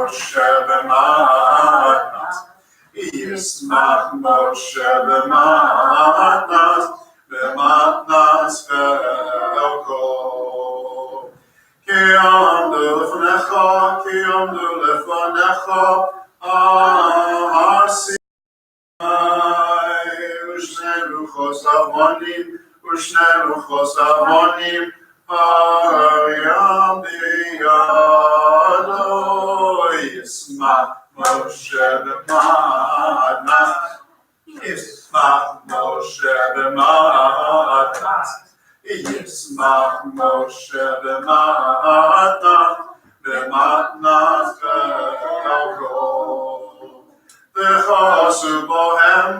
Moshe b'matnas. Yismach Moshe b'matnas chelko. Ki amdu lefanecha har Sinai, u'shnei luchos avonim har yam biyado. Yismach Moshe b'matnas. Yismach Moshe b'matnas. Yismach Moshe b'matnas chelko. V'chasu bohem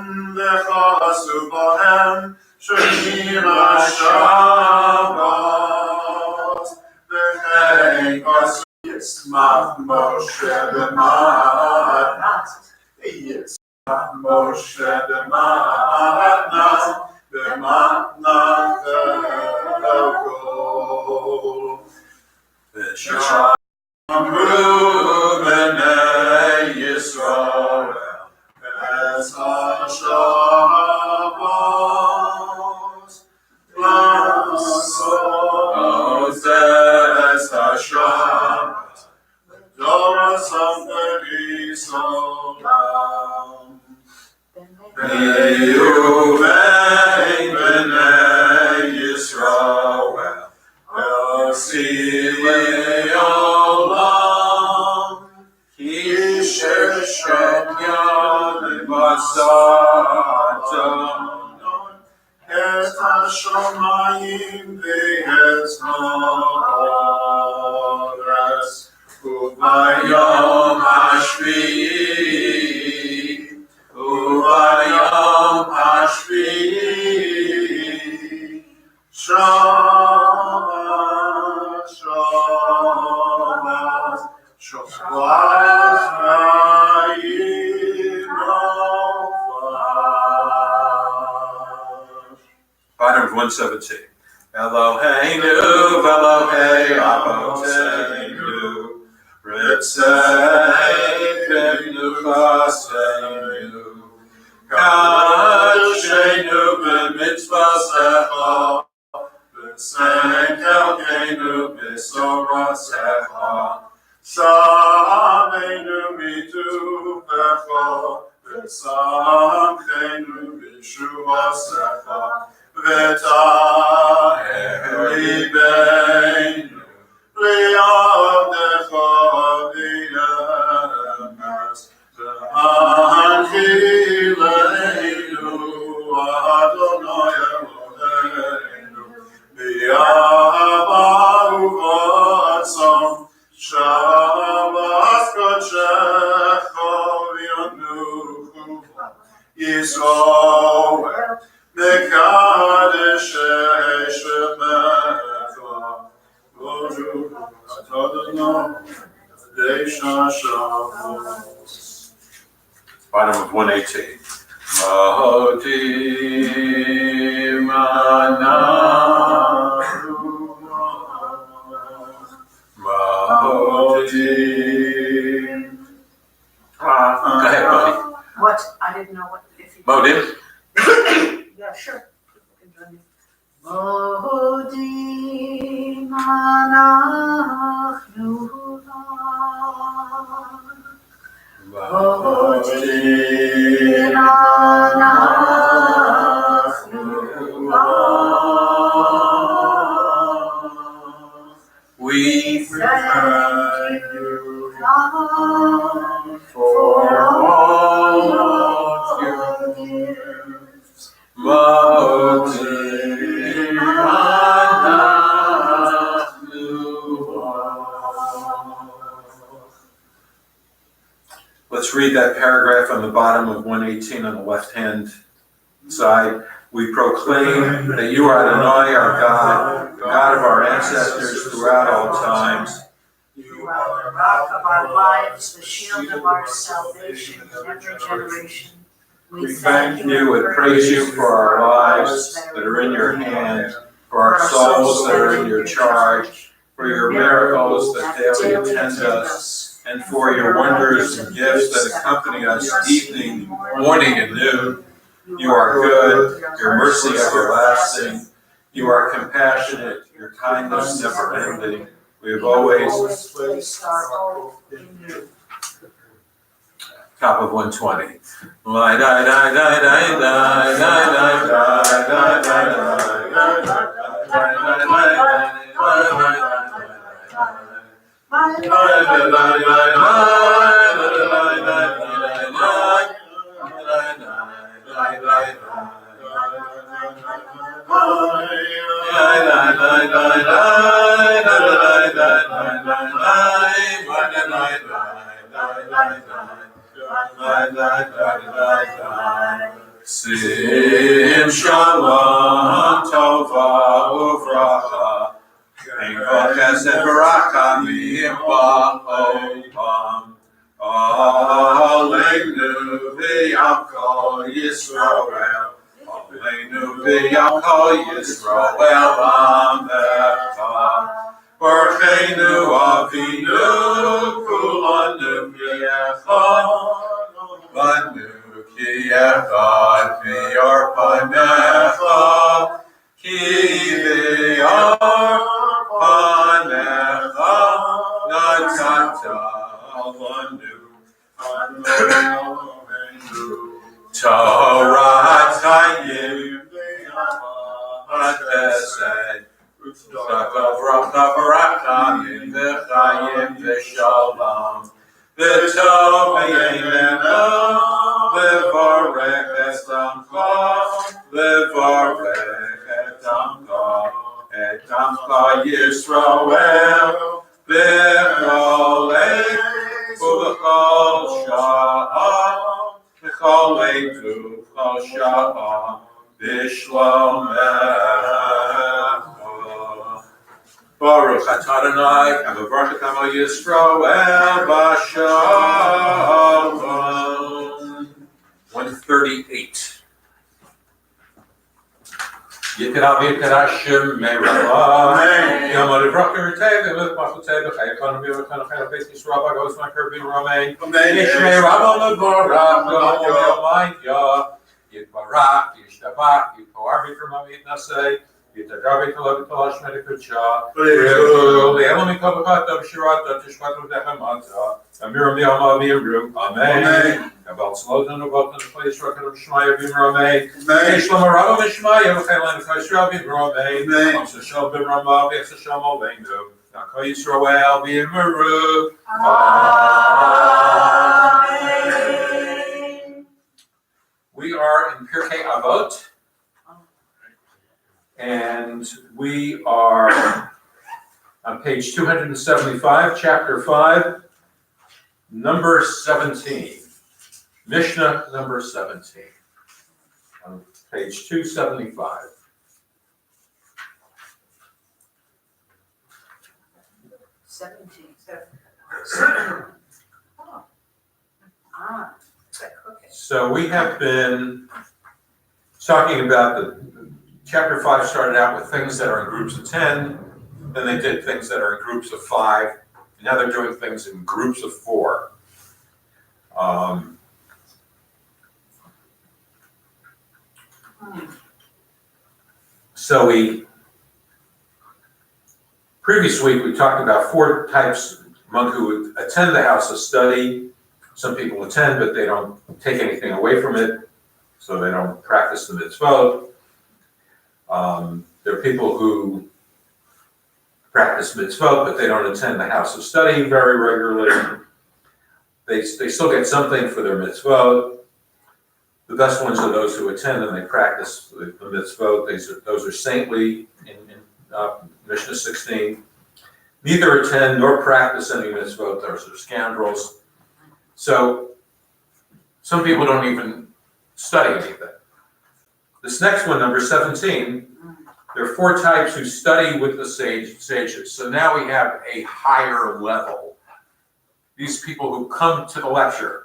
shemim haShabbos. V'chein kasu Yismach Moshe b'matnas. Yismach Moshe b'matnas chelko. V'shamru b'nei Yisrael es haShabbos. Lasos es haShabbos. Doros Olam. Reuven b'nei Yisrael Elsilei Olam. Ki sheshet yadim basaton et hashamayim ve'et haaretz. Ubayom hashvi'i Shabbat, Shabbat Hayim Ofash. Bottom of 117. Eloheinu, Elohei Avoteinu, Ritzenu Chaseinu, Kadshenu b'mitzvasecha, V'sekelkeinu b'sorasecha, Sameinu mituvecha, V'samchenu b'shuvasecha, V'taher libeinu li'avdecha v'yemes, V'anchileinu Adonai Eloheinu b'yahava u'v'atzon, Shabbat kodshecha v'yanuchu Yisrael Mekadeshei shemecha Baruch Adonai Deisha Shavuos. Bottom of 118. Mahoti Manahu Mahoti. Go ahead, buddy. What? I didn't know what. If you Modim? Yeah, sure. Modim anachnu Modim anachnu We thank you God for all of your gifts. Modim anachnu. Let's read that paragraph on the bottom of 118 on the left-hand side. We proclaim that you are Adonai, our God, God of our ancestors throughout all times. You are the rock of our lives, the shield of our salvation in every generation. We thank you and praise you for our lives that are in your hand, for our souls that are in your charge, for your miracles that daily attend us, and for your wonders and gifts that accompany us evening, morning, and noon. You are good, your mercy everlasting. You are compassionate, your kindness never ending. We have always placed our hope in you. top of 120. La da da da da da da da da da Sim shalom tova uvracha, Engel chesed baraka mi'ba'olam, Aleinu v'yam kol Yisroel, Aleinu v'yam kol Yisroel amecha, Barucheinu Avinu kulanu v'yechad, Banu ki echad v'yor panecha, ki v'yor panecha natata lanu. Torah Chayim v'chesed, V'vracha v'rachamim v'chayim v'shalom, V'tov v'yemenah, v'varech et amcha, v'varech et amcha Yisrael, v'chol eit v'chol sha'ah, v'chol eit v'chol sha'ah, v'shlomech. Baruch atah Adonai, v'varech amo Yisrael b'shalom. 138. Yikra Shim Me'Rabah, Yom HaLivracha Teva V'Machal Teva Chayakon V'Yovachan Chayal Beis Yisrael Bagos Makar Bin Romain, Yishmei Rabban Leborach Yomayya, Yitbarach, Yishtabach, Yitpoar V'Tramam Yitnasei, Yitadavi Tolav Tolash Medikucha, Le'elam Mikavachat Avshirat Tishpat V'Dechamata, Amiram Yama Amiru, Amen. About Slotan about the place record of Shmaya Bin Romain, Shlomo Rabba Mishmaya, V'Chaylan V'Chayshra Bin Romain, Amsashal Bin Ramah, V'Chaysham Aleinu, Nako Yisrael Bin Meru. Amen. We are in Pirkei Avot, and we are on page 275, chapter 5, number 17. Mishnah number 17, on page 275. So we have been talking about chapter 5 started out with things that are in groups of 10, then they did things that are in groups of 5, and now they're doing things in groups of 4. So previous week we talked about 4 types among who attend the house of study. Some people attend, but they don't take anything away from it, so they don't practice the mitzvot. There are people who practice mitzvot, but they don't attend the house of study very regularly. They still get something for their mitzvot. The best ones are those who attend and they practice the mitzvot. Those are saintly in Mishnah 16. Neither attend nor practice any mitzvot. Those are scoundrels. So some people don't even study anything. This next one, number 17, there are 4 types who study with the sages. So now we have a higher level. These people who come to the lecture,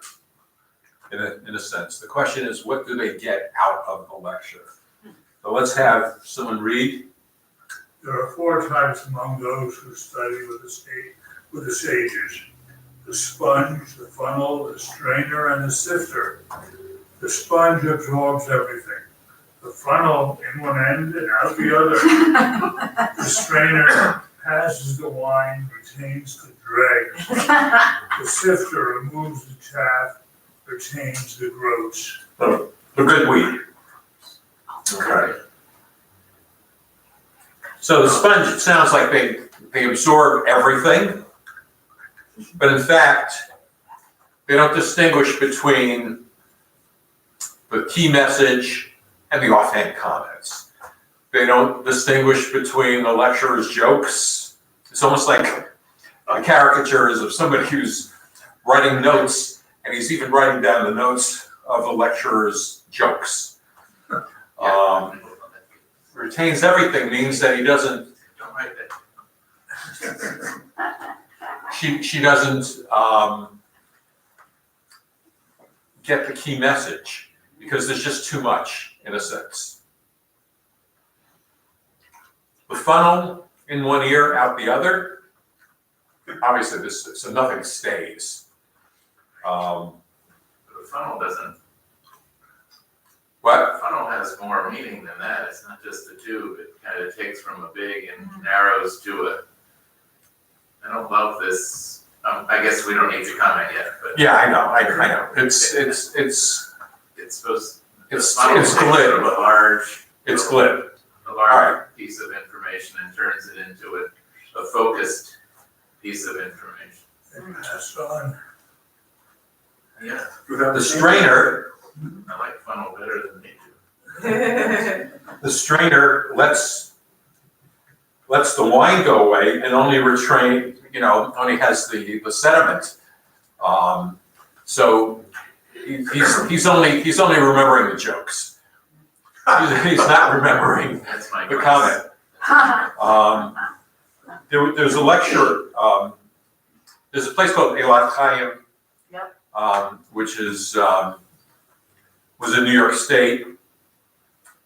in a sense. The question is, what do they get out of the lecture? So let's have someone read. There are 4 types among those who study with the sages. the sponge, the funnel, the strainer, and the sifter. The sponge absorbs everything. The funnel in one end and out the other. The strainer passes the wine, retains the dregs. The sifter removes the chaff, retains the groats. The good wheat. Okay. So the sponge, it sounds like they absorb everything, but in fact, they don't distinguish between the key message and the offhand comments. They don't distinguish between the lecturer's jokes. It's almost like a caricature is of somebody who's writing notes, and he's even writing down the notes of the lecturer's jokes. Retains everything means that he doesn't. Don't write that. She doesn't get the key message because there's just too much, in a sense. The funnel in one ear, out the other. Obviously, so nothing stays. The funnel doesn't. What? The funnel has more meaning than that. It's not just the tube. It kind of takes from a big and narrows to a. I don't love this. I guess we don't need to comment yet, but. Yeah, I know. It's It's supposed. The It's funnel takes sort glib. of a large. It's glib. A large piece of information and turns it into a focused piece of information. And passed on. Yeah, The strainer. I like funnel better than they do. The strainer lets the wine go away and only only has the sediment. So he's only remembering the jokes. He's not remembering That's my the guess. comment. There's a lecture. There's a place called Eilat Chaim, Yep. which was in New York State,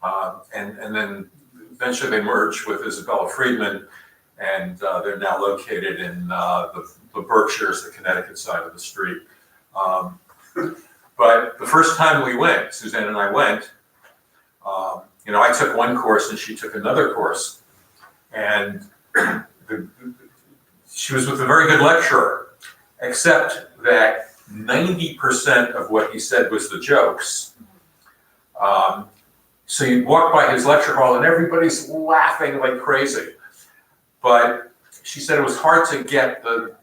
and then eventually they merged with Isabella Friedman, and they're now located in the Berkshires, the Connecticut side of the street. But the first time we went, Suzanne and I went, I took one course and she took another course, and she was with a very good lecturer, except that 90% of what he said was the jokes. So you'd walk by his lecture hall and everybody's laughing like crazy. But she said it was hard to get the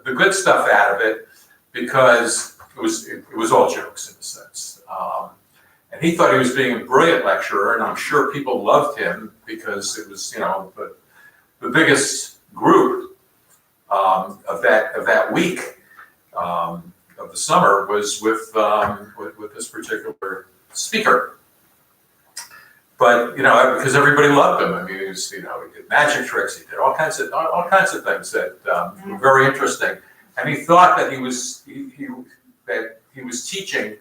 good stuff out of it because it was all jokes in a sense. And he thought he was being a brilliant lecturer, and I'm sure people loved him because it was, the biggest group of that week of the summer was with this particular speaker. But because everybody loved him. I mean, he did magic tricks. He did all kinds of things that were very interesting. And he thought that he was teaching,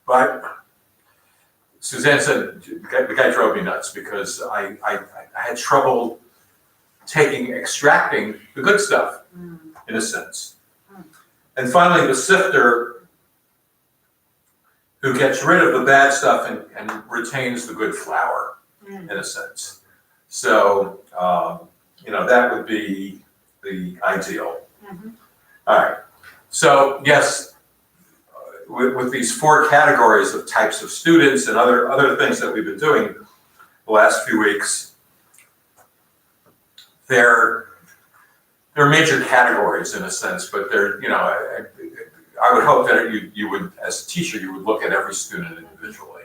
but Suzanne said the guy drove me nuts because I had trouble extracting the good stuff, in a sense. And finally, the sifter, who gets rid of the bad stuff and retains the good flour, in a sense. So, that would be the ideal. All right. So, yes, with these 4 categories of types of students and other things that we've been doing the last few weeks, they're major categories in a sense, but they're, I would hope that you would, as a teacher, you would look at every student individually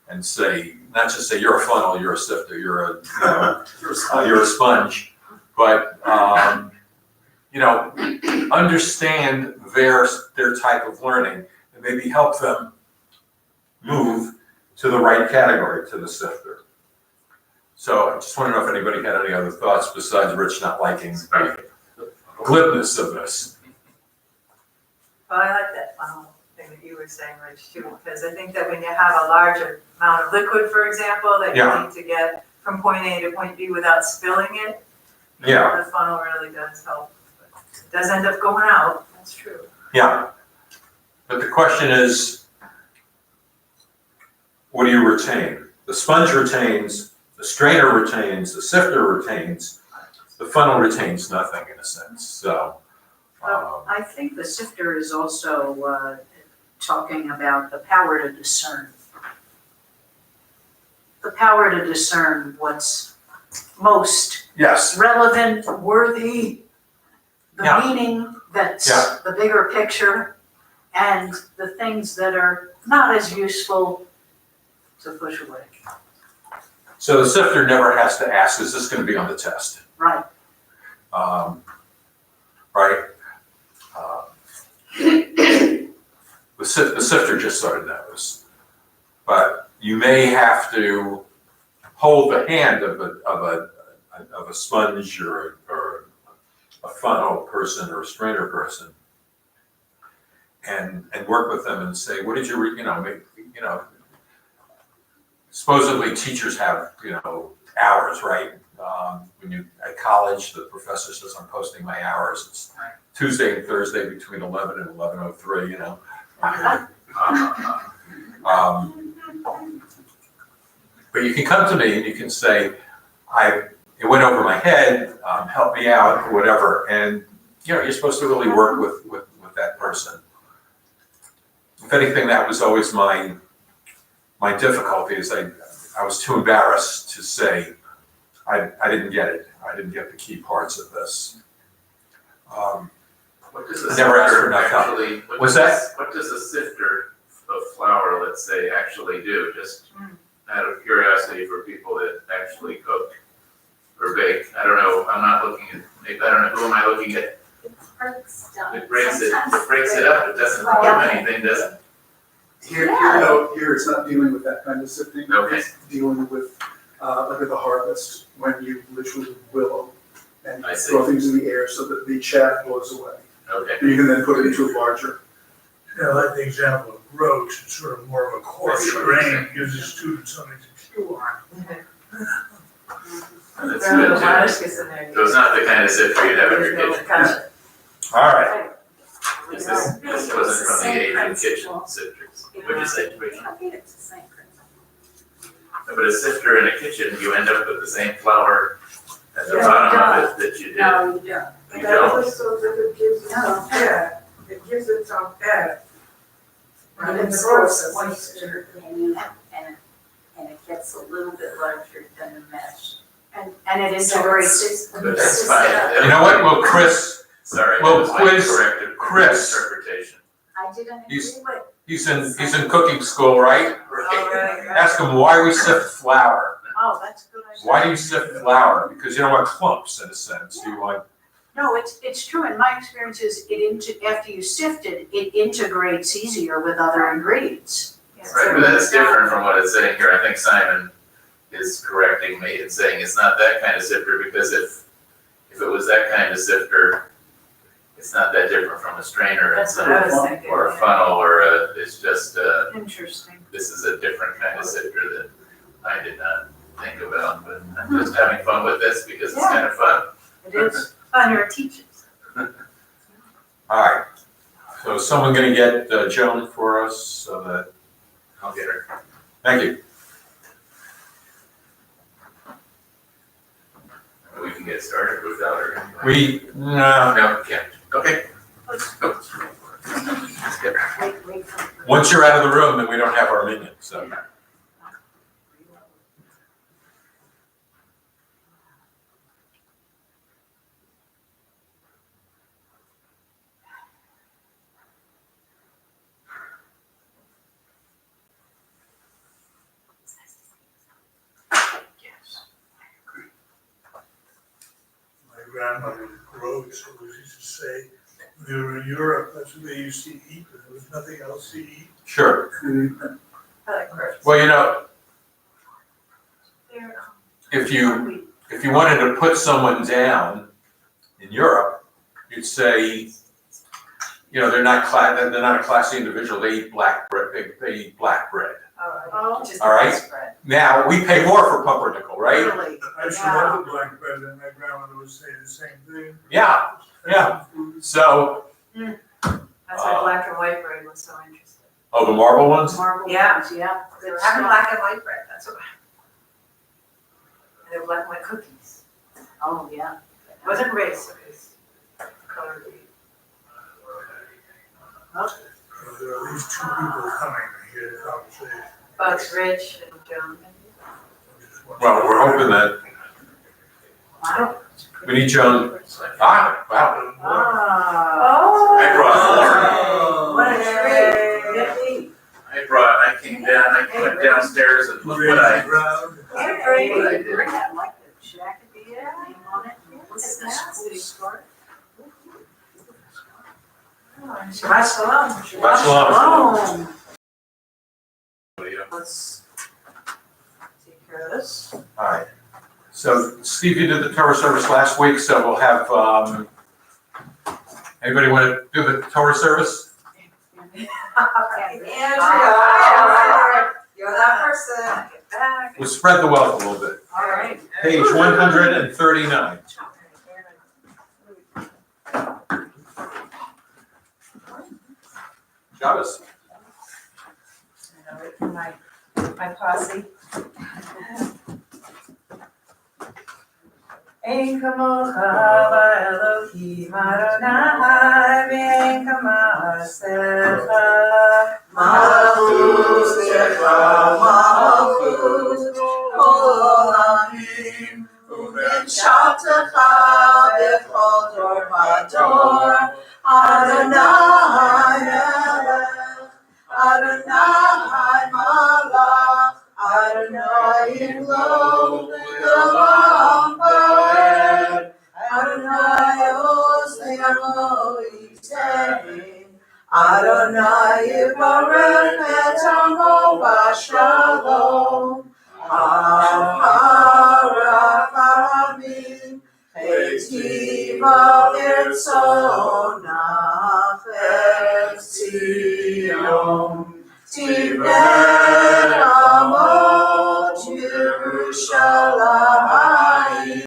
and say, not just say you're a funnel, you're a sifter, you're a sponge, but understand their type of learning and maybe help them move to the right category, to the sifter. So I just want to know if anybody had any other thoughts besides Rich not liking the glibness of this. Well, I like that funnel thing that you were saying, Rich, too, because I think that when you have a larger amount of liquid, for example, that you need to get from point A to point B without spilling it, Yeah. the funnel really does help. It does end up going out, That's true. Yeah. But the question is, what do you retain? The sponge retains, the strainer retains, the sifter retains, the funnel retains nothing in a sense, so. I think the sifter is also talking about the power to discern. The power to discern what's most Yes, relevant, worthy, the Yeah. meaning that's Yeah. the bigger picture, and the things that are not as useful to push away. so the sifter never has to ask, is this gonna be on the test? Right. Right? The sifter just sort of knows. But you may have to hold the hand of a sponge or a funnel person or a strainer person and work with them and say, what did you, supposedly teachers have, hours, right? When you, at college, the professor says, I'm posting my hours. It's Tuesday and Thursday between 11 and 11:03, But you can come to me and you can say, it went over my head, help me out, or whatever. And, you're supposed to really work with that person. If anything, that was always my difficulty is I was too embarrassed to say, I didn't get it. I didn't get the key parts of this. What does a Never asked for sifter enough help. actually, What's that? what does a sifter of flour, let's say, actually do? Just out of curiosity for people that actually cook or bake. I don't know, I'm not looking at, I don't know, who am I looking at? It breaks it up, it doesn't do anything, does it? Here it's not dealing with that kind of sifting. Okay. It's dealing with, like at the harvest, when you literally willow and I see. throw things in the air so that the chaff blows away. Okay, You can then put it into a larger. Like the example of groats, it's sort of more of a coarse grain, gives the student something to chew on. that's Throw the good too. lettuce gets in there. So it's not the kind of sifter you'd have in your There's no kitchen. gotcha. All right. This wasn't from the Asian kitchen sifters. What'd you say, Rachel? I think it's the same principle. No, but a sifter in a kitchen, you end up with the same flour at the Yeah, bottom of it that you did. No, you don't. You don't? So that it gives it some fat, it gives it some fat. And in it's the also process. moisture, and it gets a little bit larger than the mesh. And it integrates. But that's fine. You know what? Well, Chris, Sorry, that Well, was my quiz- corrected Chris. interpretation. I didn't agree He's- with. he's in cooking school, right? Right. Ask him why we sift flour. Oh, that's a good idea. Why do you sift flour? Because you don't want clumps in a sense. You want, No, it's true. In my experience is after you sift it, it integrates easier with other ingredients. Right, but that's different from what it's saying here. I think Simon is correcting me and saying it's not that kind of sifter, because if it was that kind of sifter, it's not that different from a strainer. That's It's what I was thinking. or a funnel, it's just, Interesting. this is a different kind of sifter that I did not think about, but I'm just having fun with this because it's kind of fun. It is. Funner teachers. all right. So is someone gonna get Joan for us so that, I'll get her. thank you. We can get started without her. No, No, can't. Okay. Go. Wait. once you're out of the room, then we don't have our minion, so. My grandmother groats, always used to say, when we were in Europe, that's what they used to eat, but there was nothing else to eat. Sure. I like grapes. Well, They're, if you wanted to put someone down in Europe, you'd say, they're not a classy individual. They eat black bread. They eat black bread. oh, just All right. the spread. Now we pay more for pumpernickel, right? Really. I used to love the black bread, and my grandmother would say the same thing. Yeah. Yeah. So black and white bread was so interesting. Oh, the marble ones? Marble Yeah. ones, yeah. They were having black and white bread, that's what. And they were black and white cookies. Oh, yeah. It wasn't rice, it was colored wheat. There are at least two people coming to hear the conversation. Bugs Rich and John. Well, we're hoping that Wow. we need Joan. Wow. Oh. I brought What a treat. I came down, I went downstairs and looked what I Hey, did. I like the jacket, the name on it. Look at this cool scarf. Shabbat shalom. Shabbat shalom. Let's take care of this. All right. So Steve, you did the Torah service last week, so we'll have, anybody want to do the Torah service? Andrea, you're that person. Get back. We'll spread the wealth a little bit. All right. Page 139. Shabbos. My posse. Ein kamocha ba'elokim Adonai v'ein kamasecha Malchus techa, Malchus olamim, u'menshaltecha b'chol dor v'dor, Adonai melech, Adonai malach, Adonai yimlok v'olam va'ed, Adonai oz le'amo yitein, Adonai yivarech et amo b'shalom, Aharachamim, Heitiva v'rtzonach et Zion, Tivnei amot Yerushalayim,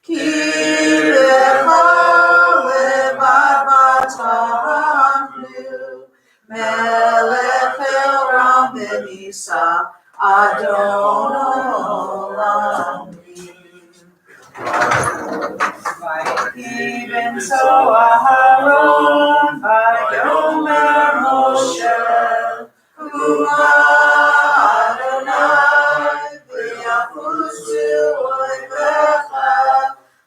Ki lecha levad batachnu, Melech el-ram v'nisa, Adon olamim. Vayikiven so Aharon, Vayomer Moshe, Kuma Adonai, v'yachusu oivecha,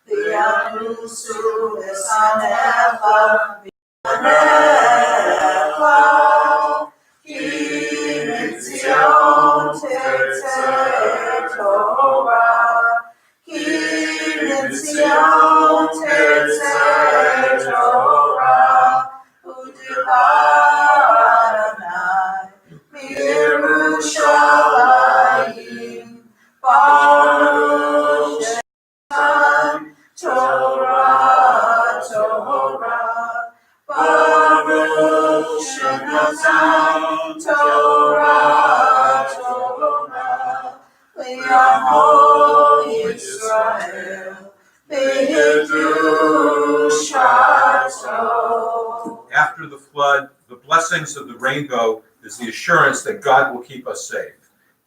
v'yachusu esanecha, v'yanecha, ki mitzion tetzeh Torah, ki mitzion tetzeh Torah, u'dibar Adonai miYerushalayim, Baruch Shem Torah, Torah, Baruch Shem Torah, Torah, Li'amo Yisrael, B'Kedushato. After the flood, the blessings of the rainbow is the assurance that God will keep us safe.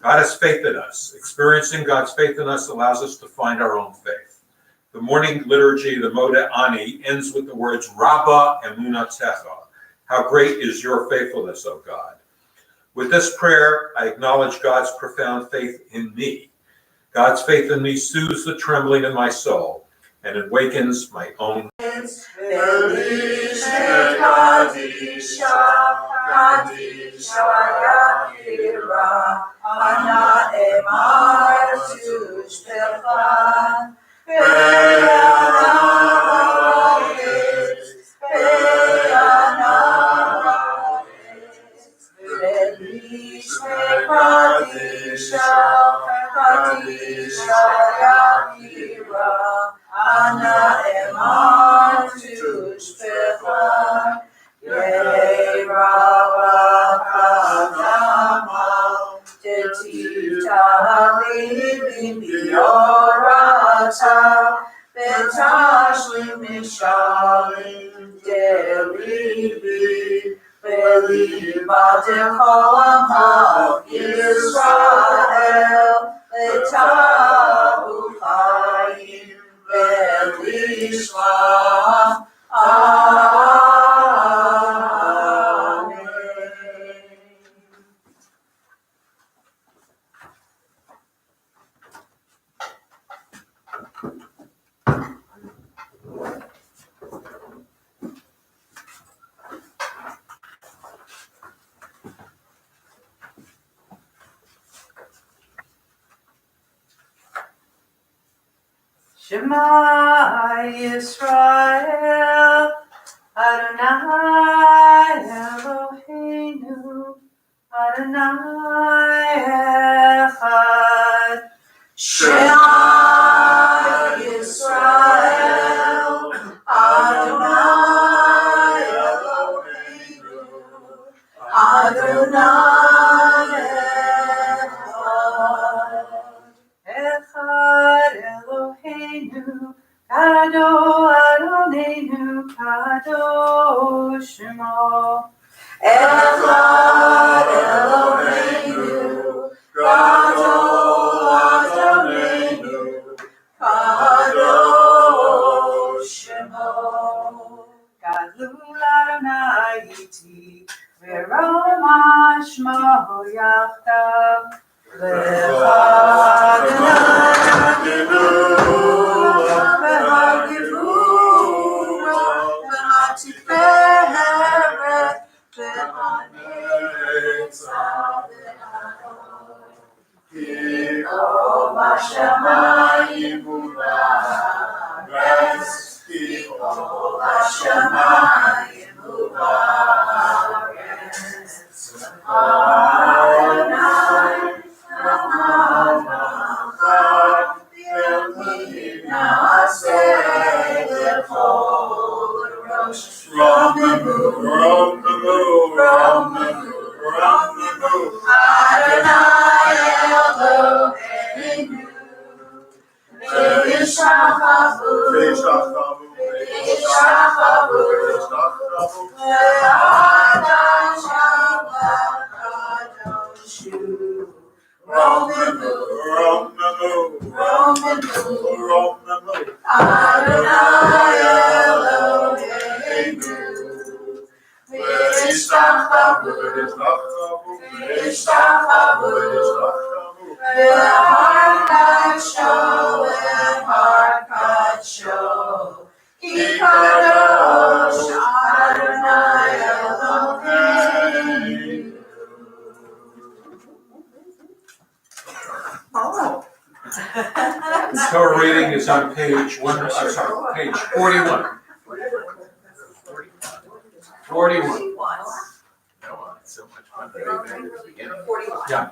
God has faith in us. Experiencing God's faith in us allows us to find our own faith. The morning liturgy, the Moda Ani, ends with the words, Rabba Emunatecha. How great is your faithfulness, O God. With this prayer, I acknowledge God's profound faith in me. God's faith in me soothes the trembling in my soul and awakens my own. Elishe Kadisha, Kadisha Yakira, Ana Emar Tushpecha, Pe'anayis, Pe'anayis, Elishe Kadisha, Kadisha Yakira, Ana Emar Tushpecha, Yei Rabba Kadama, Tetita Libim Biorata, Betashlim Mishalim, Yivatem kol amo Yisrael, L'tavu chayim v'lishma. Amen. Shema Yisrael, Adonai Eloheinu, Adonai Echad. Shema Yisrael, Adonai Eloheinu, Adonai Echad. Echad Eloheinu, Adonai Kadosh Shemo. Echad Eloheinu, Adonai Kadosh Shemo. Gadlul Adonai iti, v'roma shmo yachdav. The Torah reading is on page 41. 41. No, it's so much fun to read back at the beginning. Yeah.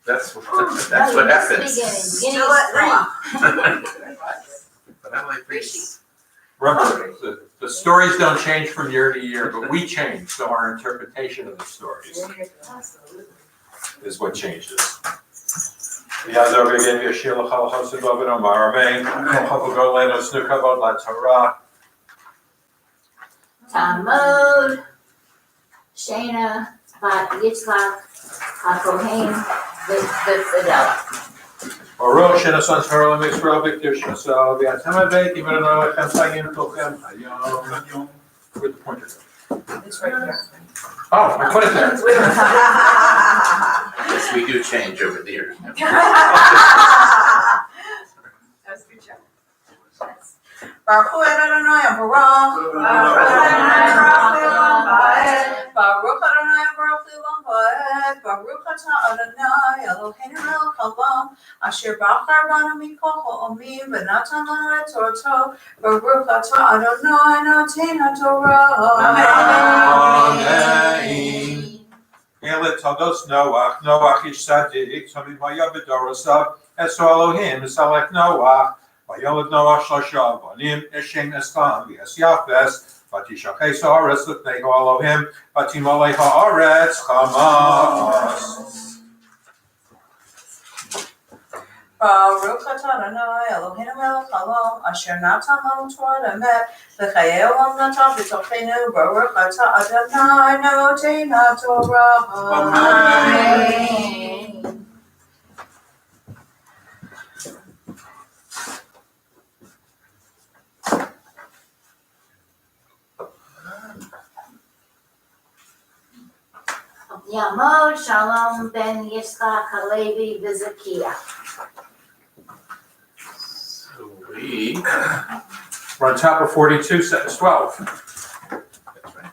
That's what happens. Beginning But I like these. Remember, the stories don't change from year to year, but we change, so our interpretation of the stories is what changes. Ya'azor v'yigin v'yashir l'chal chosed David Omar, Amen. Kol chavod leinu snu kavod laTorah. Talmud, Shana, Bat Yitzchak, HaKohen, V'Fidel. Baruch shenasan Torah l'Yisrael v'kdir sh'asal v'yatem aveit imen lechem chayim tochem hayom. Where'd the pointer go? It's right here. Oh, I put it there. Yes, we do change over the years. That's a good job. Baruch Hu Adonai Baruch. Baruch Adonai Baruch Baruch Atah Adonai Eloheinu melech haolam asher bachar banu mikol ha'omim v'natan lanu et Torato. Baruch Atah Adonai noten haTorah. Amen. Ele todos Noach, Noach ish tzadik, Tomim haya b'dorosav, Esro Elohim, Esalek Noach, Vayoled Noach shlosha avanim, Eshem Estam, V'es Yafes, Vatishakei haaretz l'pnei Elohim, Vatimolei haaretz chamas. Baruch atah Adonai Eloheinu melech haolam asher natan לנו Torah emet v'chayei olam natan b'tochenu Baruch atah Adonai noten haTorah. Amen. Yamod Shalom ben Yitzchak Halevi Vizakia. So we, We're on top of 42, sentence 12. that's right.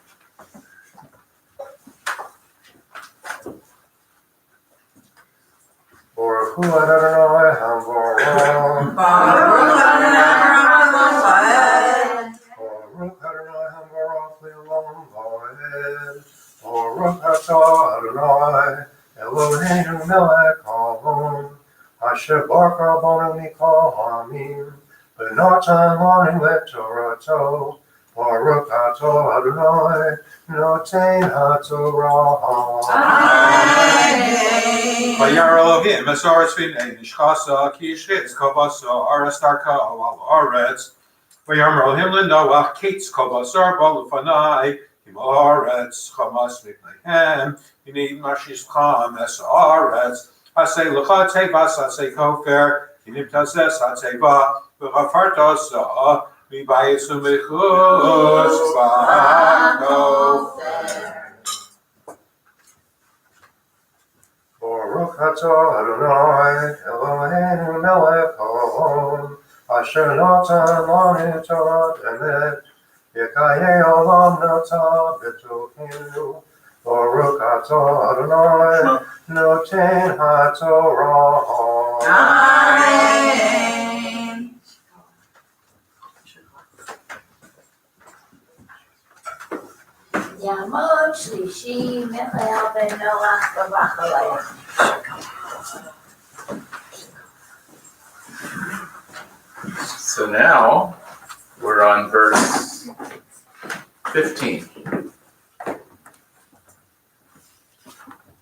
Baruch hu Adonai Hamvaron. Baruch Adonai Olam Vaed. Baruch Adonai Hamvaron Le'olam Vaed. Baruch atah Adonai Eloheinu melech haolam asher barka banu mikol ha'amim v'natan lanu et Torato. Baruch atah Adonai noten haTorah. Vayar Elohim Esaretz v'nei nishchasa ki yishchitz kavasar astarka al haaretz. Vayar Elohim leNoach kitz kavasar b'lefanai im haaretz chamas mipneihem hine mashishcham es haaretz asay lecha tevas asay kofer hinim tazes hateva v'chafarta sa mibayis u'mechutz v'kofer. Baruch atah Adonai Eloheinu melech haolam asher natan lanu Torah emet v'chayei olam natan b'tochenu Baruch atah Adonai noten haTorah. Amen. Yamod Shlishi Michael ben Noach Bavachalei. So now, we're on verse 15.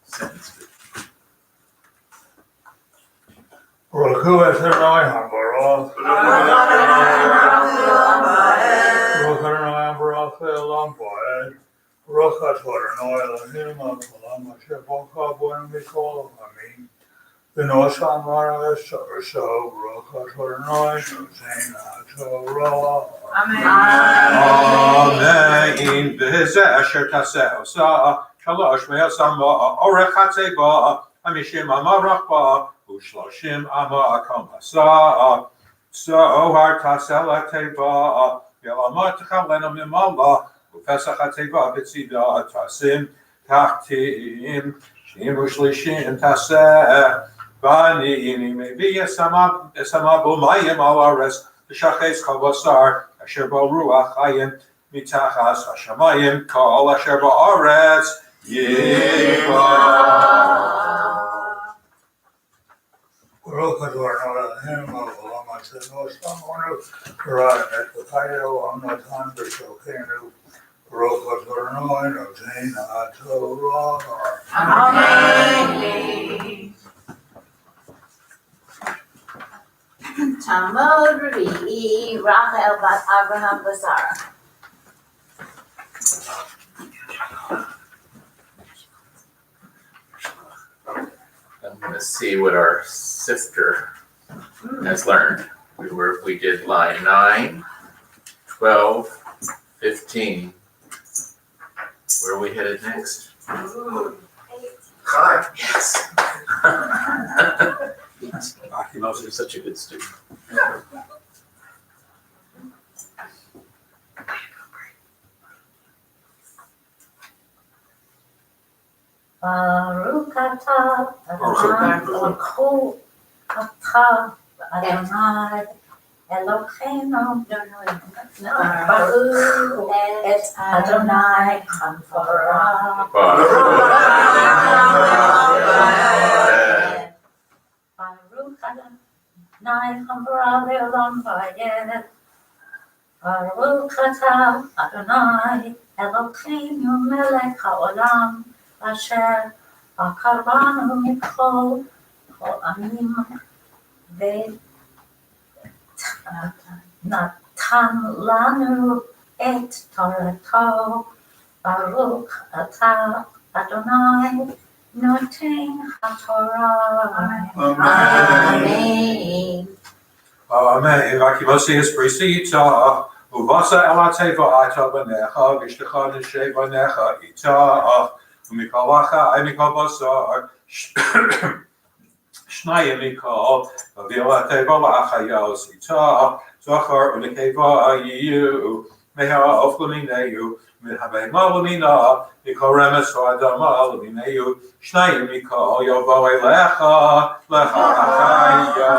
Sentence 15. Baruch hu Adonai Hamvaron. Baruch Adonai Baruch Le'olam Vaed. Baruch atah Adonai Eloheinu melech haolam asher barka banu mikol ha'amim v'natan lanu et Torato. Baruch atah Adonai noten haTorah. Amen. V'zeh asher taseh osa shalosh ve'osam orech hatzeba hamishim amarach ba u'shloshim amakom asa zohar taseh lateva yelamot chalenu mimala u'pesach hateva b'tzida tasim tachtim shim u'shlishim taseh v'ani mevi esama b'mayim al ares v'shachetz kavasar asher bo ruach hayim mitachas hashamayim kol asher ba'aretz yikra. Baruch atah Adonai Eloheinu melech haolam asher natan lanu Torah emet v'chayei olam natan b'tochenu. Baruch atah Adonai noten haTorah. Amen. Talmud Revi'i Rachel bat Abraham Basara. I'm gonna see what our sifter has learned. We did line 9, 12, 15. Where are we headed next? Hi. Yes. You're such a good student. Baruch atah Adonai Baruch atah Adonai Eloheinu Baruch et Adonai Hamvaron. Baruch Adonai Hamvaron Le'olam Vaed. Baruch atah Adonai Eloheinu melech haolam asher barka banu mikol ha'amim ונתן לנו את תורתו, ברוך אתה אדוני נותן התורה. אמן. Amen. Vakimosi is precita. Uvasa elateva ata banecha. Vishtecha neshe banecha ita. Umikalacha imikabasa. Shnaya mikal. Vilateva lachayos ita. Zachar unikeva yiyu. Meha oflumineyu. Midhabe malamina. Mikoremes adama lumineyu. Shnaya mikal. Yovoe lecha. Lecha achaya.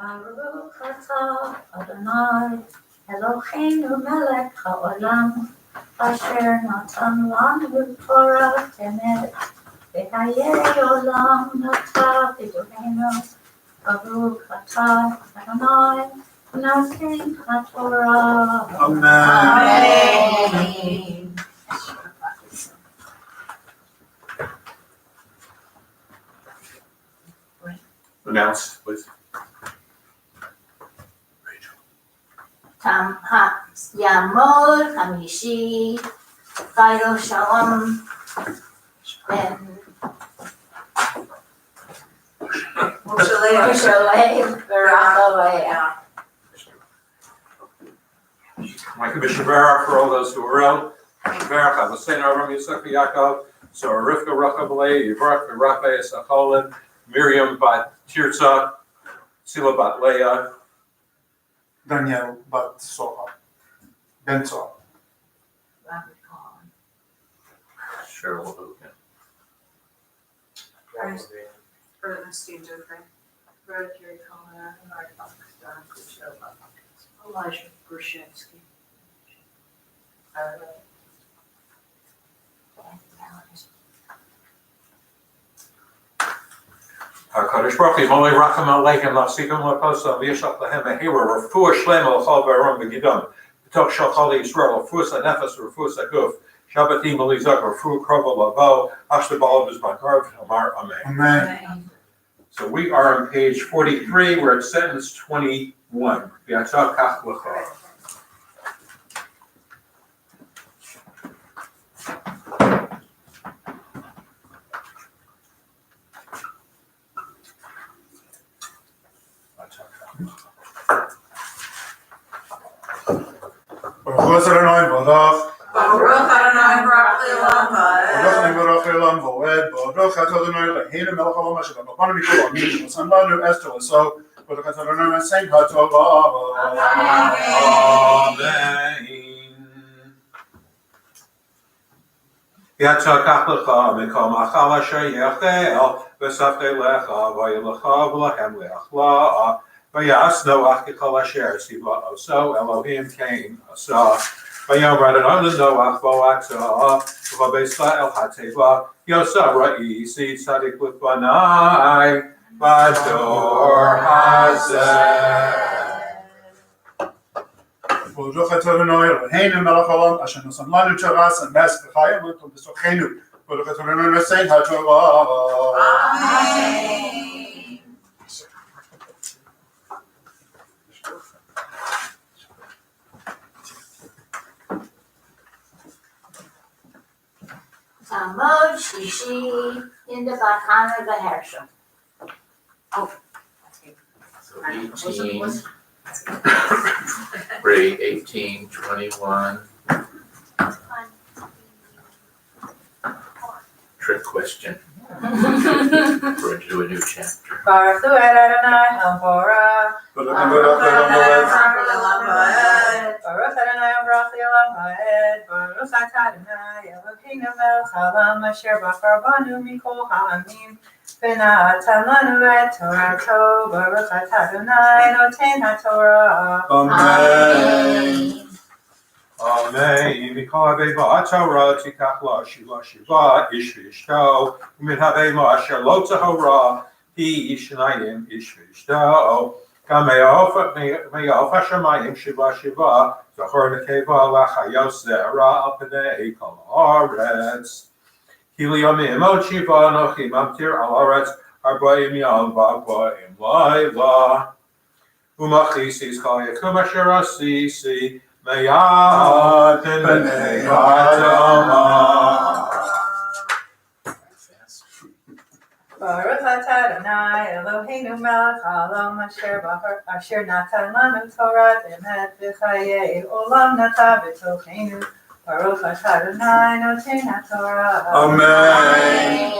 Baruch atah Adonai Eloheinu melech haolam asher natan lanu Torah emet v'hayei olam atah b'dohenu. Baruch atah Adonai noten haTorah. Amen. Announce, please. יעמוד חמישי, חיילו שלום בן מושלם ורחביה. My Commissioner Barak for all those who are out. Barak, I was saying over Yitzchak Yaakov, so Rivka Rachavale, Yivrak V'Rafe Esacholin, Miriam Bat Tirza, Sila Bat Leah, Daniel Bat Soha. Ben Soha. Cheryl Hogan. Ernestine Jeffrey. Brad Gary Colin, Mark Buxton, Michelle Buxton. Elijah Grushinsky. HaKadosh Baruch Hu, Molei Racham Aleichem, Lasikim Lakosa, V'yishach Lahem Ehira, Refuah Shlema L'chal V'aram V'gidam, B'toch Shachal Yisrael, Refuah Nefesh, Refuah Guf, Shabbatim Elizak, Refuah Krovo Lavo, Ashtabal B'zman Amar Amen. Amen. So we are on page 43, we're at sentence 21. V'yatah kach l'cha. Baruch Adonai Balach. Baruch Adonai Baruch Le'olam Baruch Va'ed. Baruch Elam Voed. Baruch Adonai Leheinu Melech Haolam Asher Natan Mikol Amin. V'san Lanu Esther L'so. Baruch Adonai Mesein HaTorah. Amen. V'yatah kach l'cha, mikol machal asher yachel, v'savtei lecha, v'yelecha v'lachem le'achla, v'yas Noach k'chol asher siva oso, Elohim came asa, v'yomer Adonai l'Noach bo'atah, v'vabesa el hateva, yosa ra'isi tzadik l'fanai, v'ador hazeh. Baruch Adonai Leheinu Melech Haolam Asher Natan Lanu Torah Mes V'chayim L'Tom B'Sochenu. Baruch Adonai Mesein HaTorah. Amen. Tamod Shishi in the Bakana Behershel. So 18, grade 18, 21. Trick question. We're going to do a new chapter. Baruch Adonai Hamorah. Baruch Baruch Adonai Adonai Le'olam Va'ed. Baruch Adonai Baruch Le'olam Va'ed. Baruch atah Adonai Eloheinu melech haolam asher bachar banu mikol ha'amim v'natan lanu et torato. Baruch atah Adonai noten haTorah. Amen. Amen. Mikol havei Torah tikach la shiva ish v'ishto. U'min havei asher lo tahora hi shnayim ish v'ishto. גם מעוף השמיים שבעה שבעה, זכור נקבה לחיות זרע על פני כל הארץ. כי לימים עוד שבעה אנוכי ממטיר על הארץ 40 יום ו40 לילה. ומכעיסיס כל יקום אשר עשיסי מיד פני האדמה. Baruch atah Adonai Eloheinu melech haolam asher natan lanu Torah emet v'chayei olam nata b'tochenu. Baruch atah Adonai noten haTorah. Amen.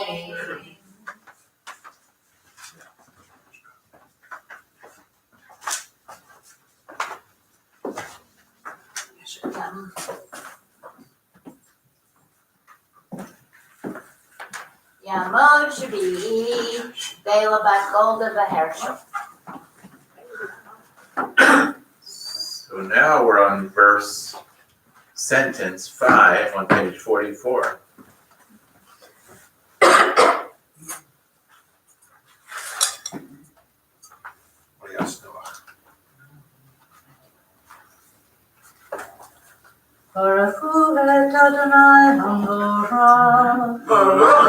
Yamod Shvi'i, Bela Bat Golda Vahershel. So now we're on sentence 5 on page 44. Baruch hu et Adonai Hamorah. Baruch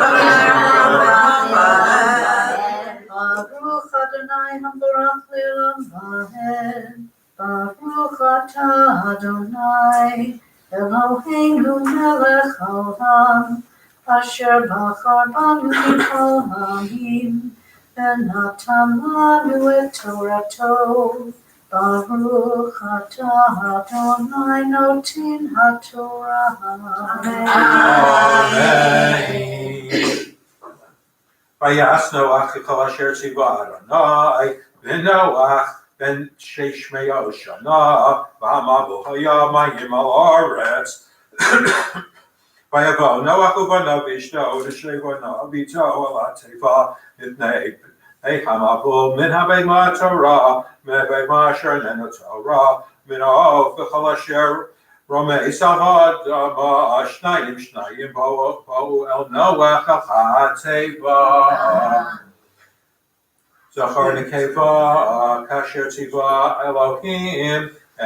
Baruch Adonai Hamorah le'olam va'ed. Baruch atah Adonai Eloheinu melech haolam asher bachar banu mikol ha'amim v'natan lanu et Torato. Baruch atah Adonai noten haTorah. Amen. Vayas Noach kol asher tzivah Adonai v'Noach ben sheish me'ot shana v'hamavu hayamayim al haaretz. Vayavo Noach ubanav v'ishto v'shnei banav v'ito al hateva mipnei hamavu min habema Torah מבהמה אשר איננה טהורה, מן העוף וכל אשר רומס האדמה, שניים באו אל נוח על התיבה. זכר נקבה כאשר ציווה אלוהים את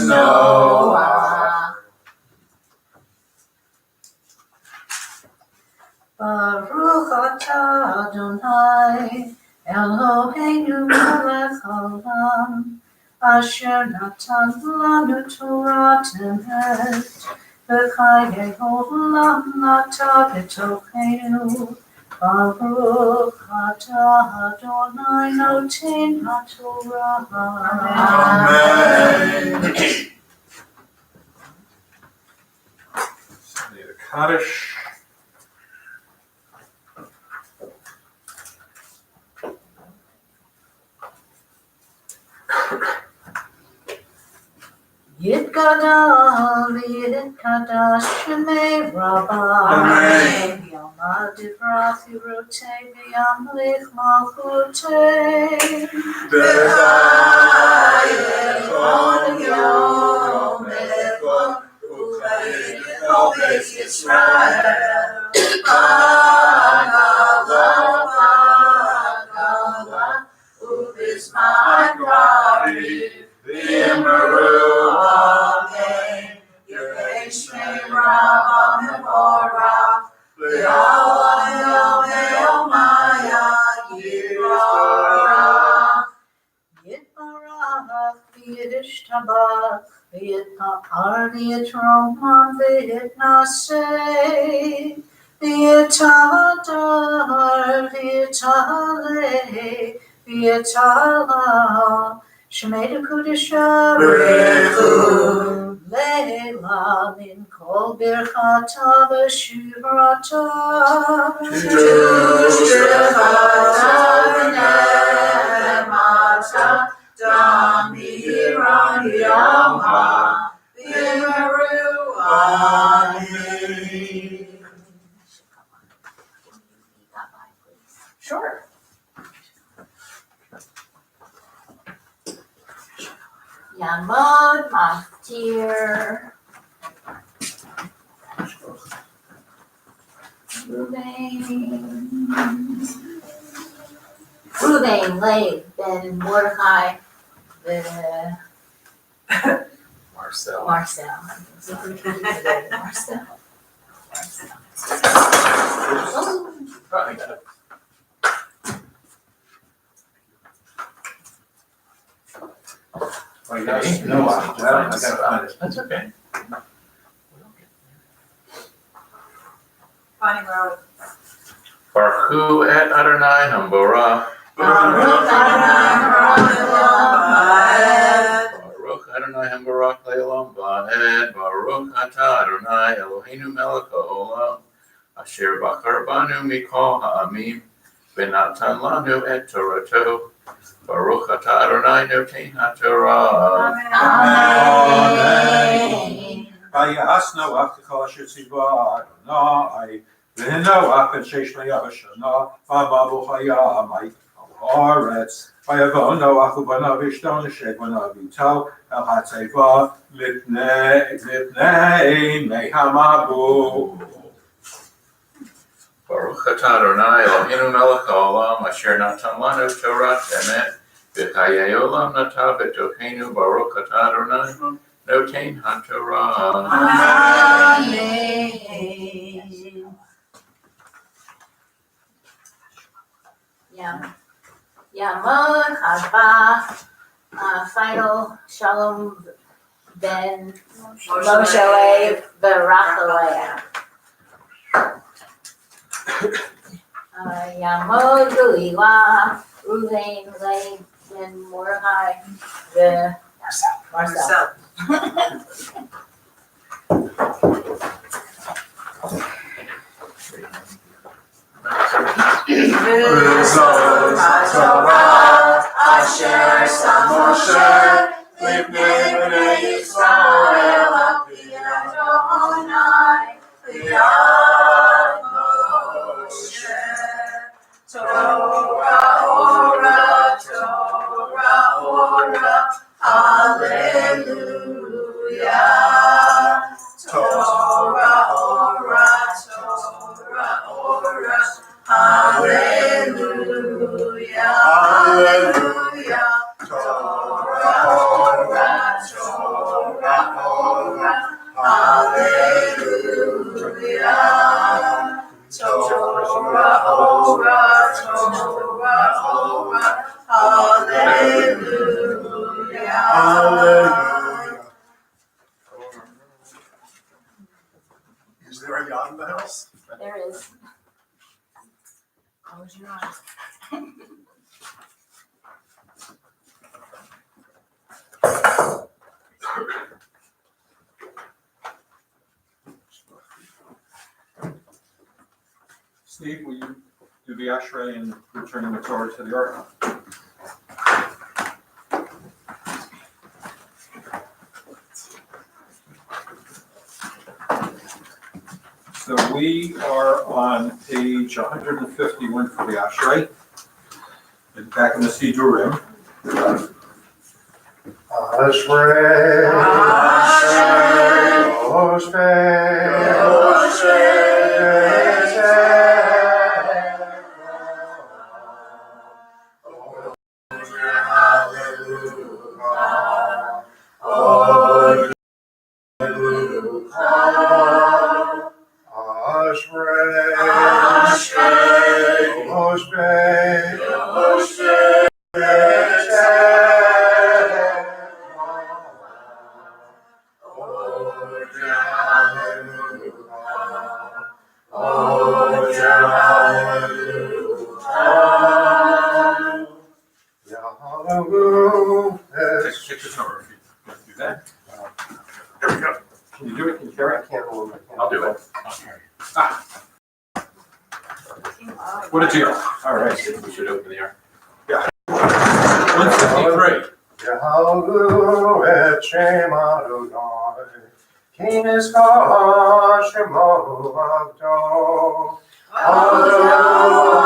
נוח. Baruch atah Adonai Eloheinu melech haolam asher natan lanu Torah emet v'chayei olam nata b'tochenu. Baruch atah Adonai noten haTorah. Amen. Kaddish. Yitgadal v'yitkadash shemei Rabbah. Amen. Yamad divrach yirotei v'yamlich malchutei. B'chayei kol yom echad u'chayei kol beis Yisrael. B'gala u'bizman raviv v'yimaru amen. Yirei shmei Rabbah mevorach v'ya'al ve'omaya yirorach. Yitbarach v'yishtabach v'yitna'ar v'yitroman v'yitnaseh v'yitadar v'yitaleh v'yitala Shmei Kudisha B'rechu Leila min kol birchata v'shivrata Tushkechata v'nemata Damiran yama v'yimaru amen. Sure. Yamod Maftir. Moving. Ruvain, Lev, Ben Mordechai, Marcel. Marcel. Marcel. Probably got it. Yes, no, I gotta find it. That's okay. Bonnie Road. Baruch Hu et Adonai Hambara. Baruch Baruch Adonai Hambarak Le'olam Va'ed. Baruch Atah Adonai Eloheinu melech ha'olam. Asher bachar banu mikol ha'amim. V'natan lanu et Torato. Baruch Atah Adonai noten ha'Torah. Amen. ויעש נוח ככל אשר ציווה אדוני, והנוח בן 600 שנה, עמה בו חיים הארץ. ויבוא נוח ובניו אשתו נשק בניו איתו אל התיבה מפני מי המבול. Baruch Atah Adonai Eloheinu melech ha'olam asher natan lanu Torah emet v'chayei olam natav b'tocheinu Baruch Atah Adonai noten ha'Torah. Amen. Yamod Haba, final Shalom Ben Moshe Berachaleah. Yamod Gulilah, Ruvain, Lev, Ben Mordechai, Marcel. Rizal HaTorah Asher Sam Moshe Lifnei Bnei Yisrael Al Pi Adonai Li'ad Moshe Torah Ora Torah Ora Hallelujah Torah Ora Torah Ora Hallelujah, Hallelujah, Torah, Torah, Torah, Torah, Hallelujah, Torah, Torah, Torah, Torah, Hallelujah, Hallelujah. Is there a yacht in the house? There is. Close your eyes. Steve, will you do the ashrei and returning the Torah to the ark? So we are on page 151 for the ashrei. And back in the Sidurim. Ashrei, Take the Torah if you want to do that. There we go. Can you do it? Can you carry it? I'll do it. What a deal. All right. We should open the ark. 153. Yahweh et Shem Adonai, Ki nizkar shemo avdo. Adonai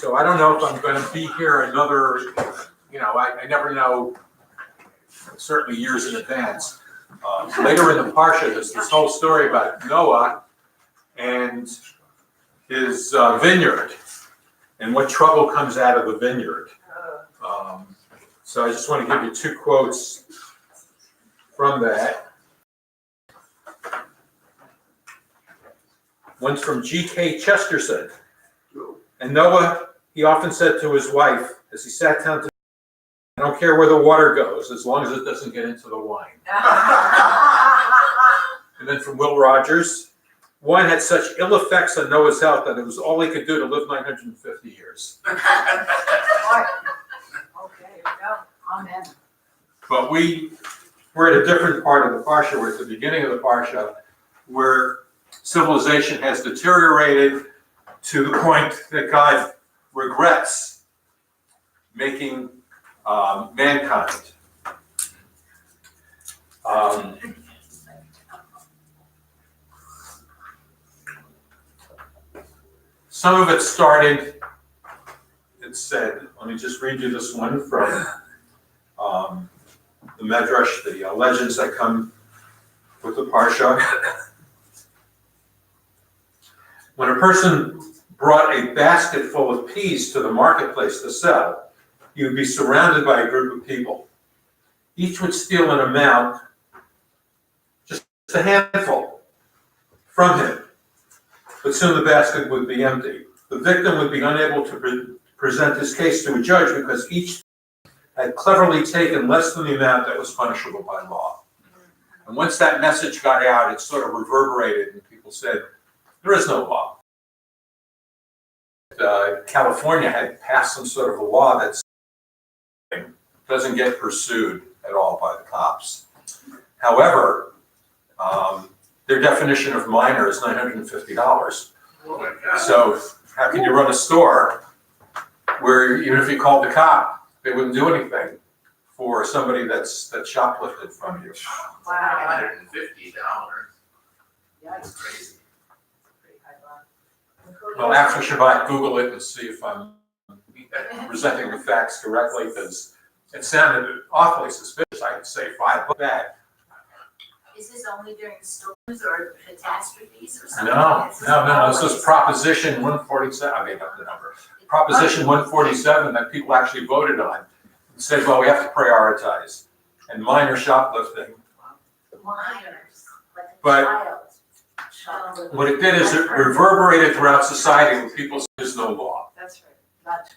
So I don't know if I'm gonna be here another, I never know, certainly years in advance. Later in the Parsha, there's this whole story about Noah and his vineyard and what trouble comes out of the vineyard. So I just want to give you two quotes from that. One's from G.K. Chesterton. And Noah, he often said to his wife as he sat down to, I don't care where the water goes, as long as it doesn't get into the wine. And then from Will Rogers, wine had such ill effects on Noah's health that it was all he could do to live 950 years. Okay, here we go. Amen. But we're at a different part of the Parsha. We're at the beginning of the Parsha, where civilization has deteriorated to the point that God regrets making mankind. Some of it started, it said, let me just read you this one from the Medrash, the legends that come with the Parsha. When a person brought a basket full of peas to the marketplace to sell, he would be surrounded by a group of people. Each would steal an amount, just a handful, from him. But soon the basket would be empty. The victim would be unable to present his case to a judge because each had cleverly taken less than the amount that was punishable by law. And once that message got out, it sort of reverberated, and people said, there is no law. California had passed some sort of a law that doesn't get pursued at all by the cops. However, their definition of minor is $950. Oh my God. So how can you run a store where even if you called the cop, they wouldn't do anything for somebody that's shoplifted from you? Wow. $150. That's crazy. Well, after Shabbat, Google it and see if I'm presenting the facts correctly, because it sounded awfully suspicious. I could say $5 back. Is this only during storms or catastrophes or something? No. This was Proposition 147. I made up the number. Proposition 147 that people actually voted on and said, well, we have to prioritize. And minor shoplifting. Minors, like a But- child. What it did is it reverberated throughout society when people said there's no law. That's right. Not-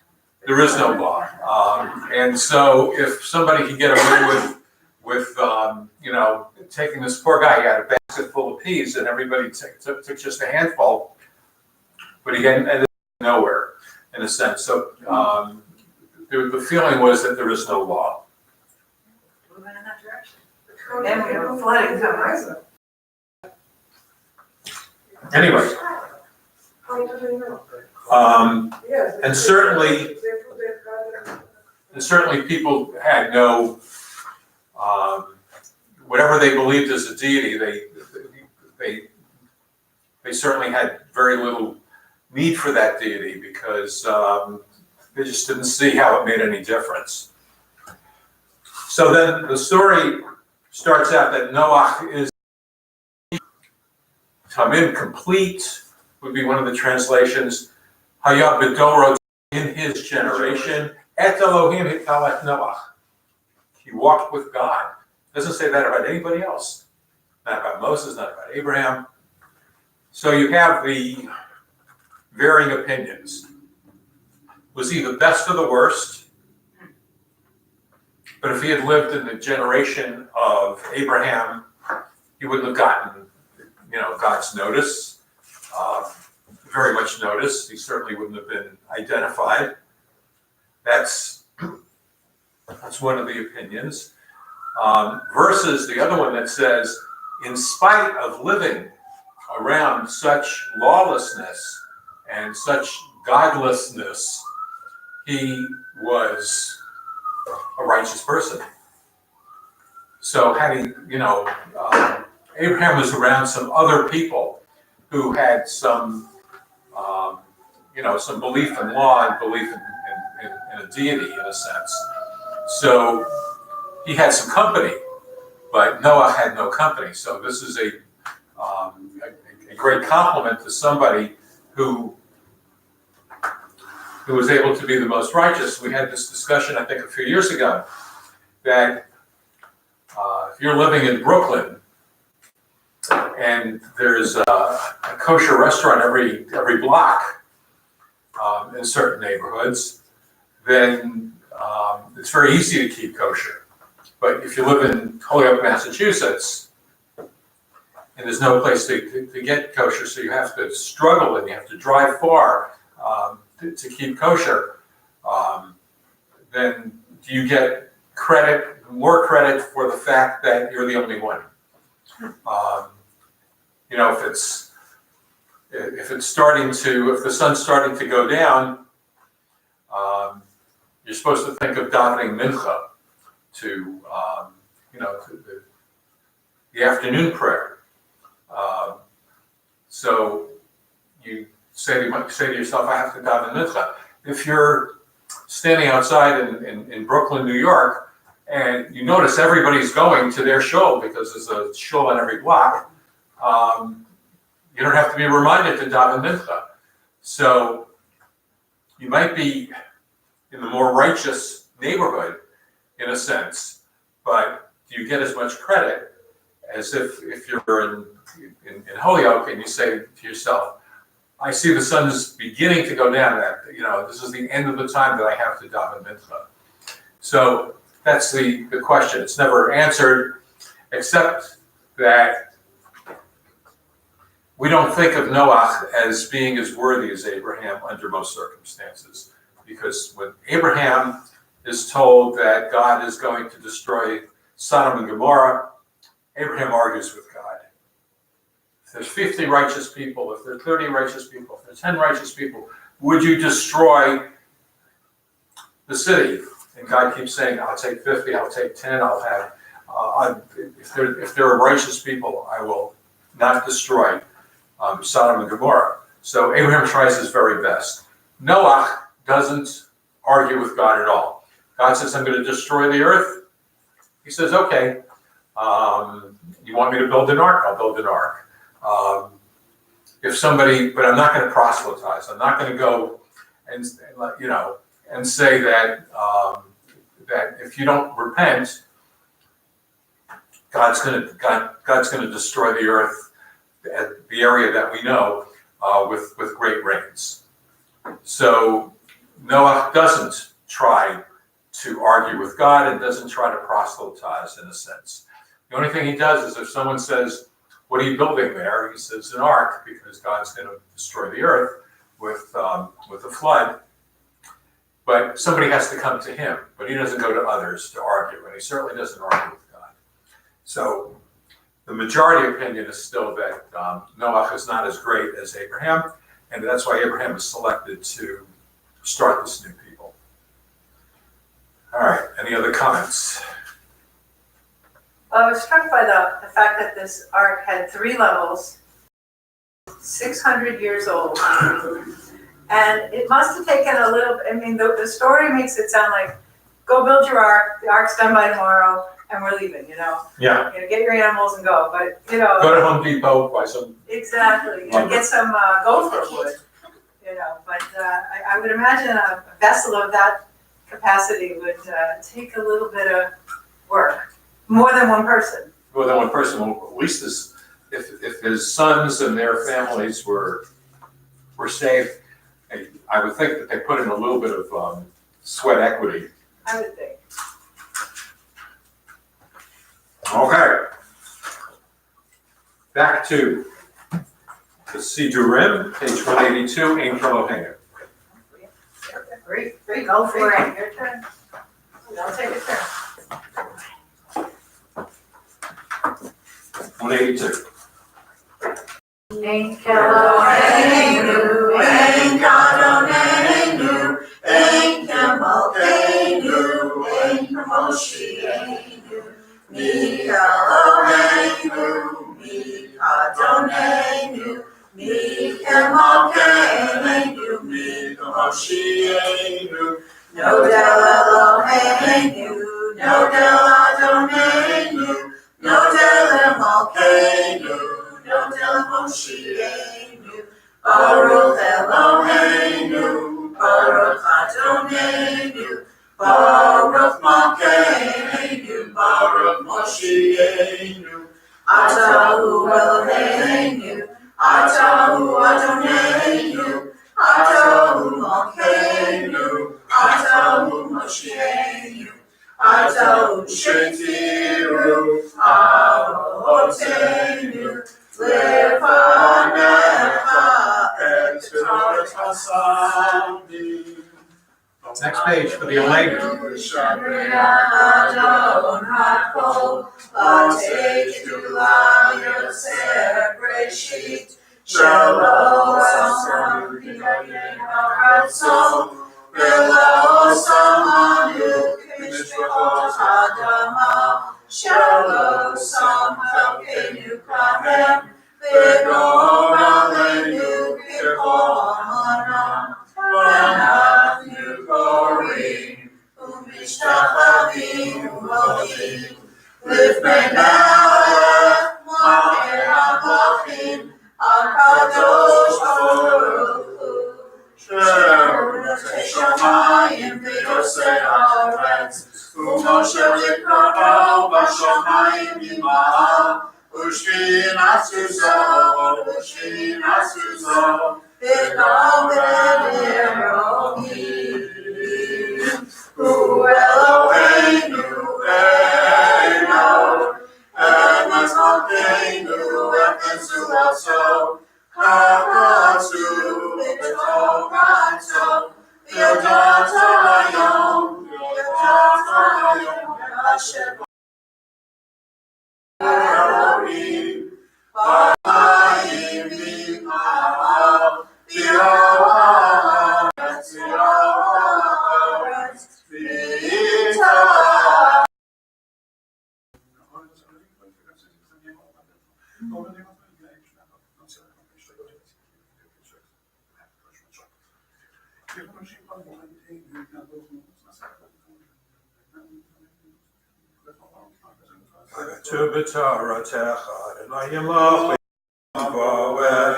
There is no law. And so if somebody can get away with taking this poor guy, he had a basket full of peas and everybody took just a handful, but he ended up nowhere in a sense. So the feeling was that there is no law. Moving in that direction. And we have flooding coming. Anyway, and certainly people had no, whatever they believed as a deity, they certainly had very little need for that deity because they just didn't see how it made any difference. So then the story starts out that Noah is Tamim, complete, would be one of the translations. Hayah B'doro, in his generation. Et Elohim hikalech Noach. He walked with God. Doesn't say that about anybody else. Not about Moses, not about Abraham. So you have the varying opinions. Was he the best or the worst? But if he had lived in the generation of Abraham, he wouldn't have gotten God's notice, very much notice. He certainly wouldn't have been identified. That's one of the opinions. Versus the other one that says, in spite of living around such lawlessness and such godlessness, he was a righteous person. So had he, Abraham was around some other people who had some belief in law and belief in a deity in a sense. So he had some company, but Noah had no company. So this is a great compliment to somebody who was able to be the most righteous. We had this discussion, I think, a few years ago, that if you're living in Brooklyn, and there's a kosher restaurant every block in certain neighborhoods, then it's very easy to keep kosher. But if you live in Holyoke, Massachusetts, and there's no place to get kosher, so you have to struggle and you have to drive far to keep kosher, then do you get more credit for the fact that you're the only one? If the sun's starting to go down, you're supposed to think of davening mincha to the afternoon prayer. So you say to yourself, I have to daven mincha. If you're standing outside in Brooklyn, New York, and you notice everybody's going to their shul because there's a shul on every block, you don't have to be reminded to daven mincha. So you might be in the more righteous neighborhood in a sense, but do you get as much credit as if you're in Holyoke and you say to yourself, I see the sun is beginning to go down, that, this is the end of the time that I have to daven mincha. So that's the question. It's never answered, except that we don't think of Noach as being as worthy as Abraham under most circumstances. Because when Abraham is told that God is going to destroy Sodom and Gomorrah, Abraham argues with God. If there's 50 righteous people, if there are 30 righteous people, if there are 10 righteous people, would you destroy the city? And God keeps saying, I'll take 50, I'll take 10, I'll have, if there are righteous people, I will not destroy Sodom and Gomorrah. So Abraham tries his very best. Noach doesn't argue with God at all. God says, I'm going to destroy the earth. He says, okay, you want me to build an ark? I'll build an ark. But I'm not going to proselytize. I'm not going to go and say that that if you don't repent, God's going to destroy the earth, the area that we know, with great rains. So Noah doesn't try to argue with God and doesn't try to proselytize in a sense. The only thing he does is if someone says, what are you building there? He says an ark, because God's going to destroy the earth with a flood. But somebody has to come to him, but he doesn't go to others to argue, and he certainly doesn't argue with God. So the majority opinion is still that Noach is not as great as Abraham, and that's why Abraham is selected to start this new people. All right, any other comments? Well, I was struck by the fact that this ark had 3 levels, 600 years old. And it must have taken a little, the story makes it sound like, go build your ark, the ark's done by tomorrow, and we're leaving, Yeah. Get your animals and go, but, Go to Home Depot, buy some. Exactly, get some gopher wood, but I would imagine a vessel of that capacity would take a little bit of work, more than one person. More than one person, well, at least if his sons and their families were saved, I would think that they put in a little bit of sweat equity. I would think. Okay. Back to the Sidurim, page 182, Ein Elohenu. Great, go for it. Your turn. I'll take a turn. 182. Ein Eloheinu, Ein Adonenu, Ein Malkeinu, Ein Moshiachenu, Mi Eloheinu, Mi Adonenu, Mi Malkeinu, Mi Moshiachenu, Nodel Eloheinu, Nodel Adonenu, Nodel Malkeinu, Nodel Moshiachenu, Baruch Eloheinu, Baruch Adonenu, Baruch Malkeinu, Baruch Moshiachenu, Atahu Eloheinu, Atahu Adonenu, Atahu Malkeinu, Atahu Moshiachenu, Atahu Shetiru, Avotenu, Next page for the Elena. Shalom, Sam, Helkenu, Kahem, Vigor, Alenu, Kikor, Manam, Vanavnu, Gorim, Umishtahavim, Umodim, Livnei Melech, Maher HaMachim, HaKadosh Baruch Hu, Shalom. בשמיים ויוסי הארץ, ומשה לקראתו בשמיים ממעל, ושכינת סוזו, ודבר אלוהים. הוא אלוהינו, Emes Malkeinu, Emes Ulaso, Kakatsu, V'tov Ratso, V'yodat Hayom, Hashem Elohim, B'mayim V'ma'al, V'yodat V'yitah. Tu b'taratecha, Adonai Yimloch v'yivaveh.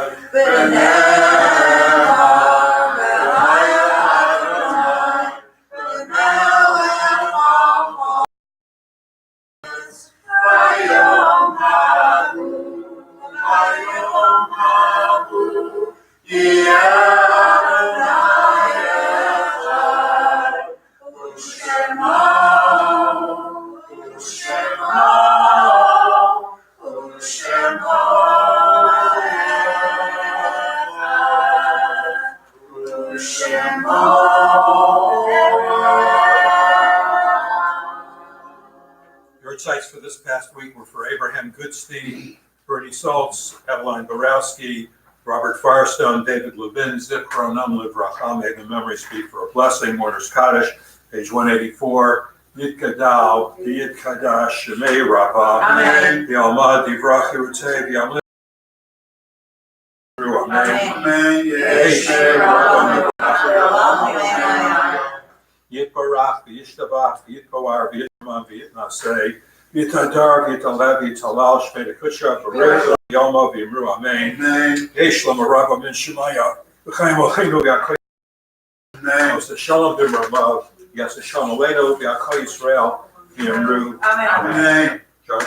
Your sites for this past week were for Abraham Goodstein, Bernie Saltz, Eveline Borowski, Robert Firestone, David Levin, Zipronam Livracha, may the memory speak for a blessing, Mourner's Kaddish, page 184, Yitkadal, Yitkadash, Shemei Rabbah, Amen. Yalmad, Divrach, Yerutei, Yamlim, Amen. Yitbarach, Yishtabach, Yitpawar, Yitman, Yitnaseh, Yitadar, Yitalev, Yitalal, Shmei Kutsha, Berez, Yalma, Vimru, Amen. Yeshlam, Rabba, Min Shemaya, V'chaim, V'chainu, V'yakoy, Yos Shalom, B'Ramav, Yas Shalom, Aleinu, V'yakoy Yisrael, V'yamru. Amen. John?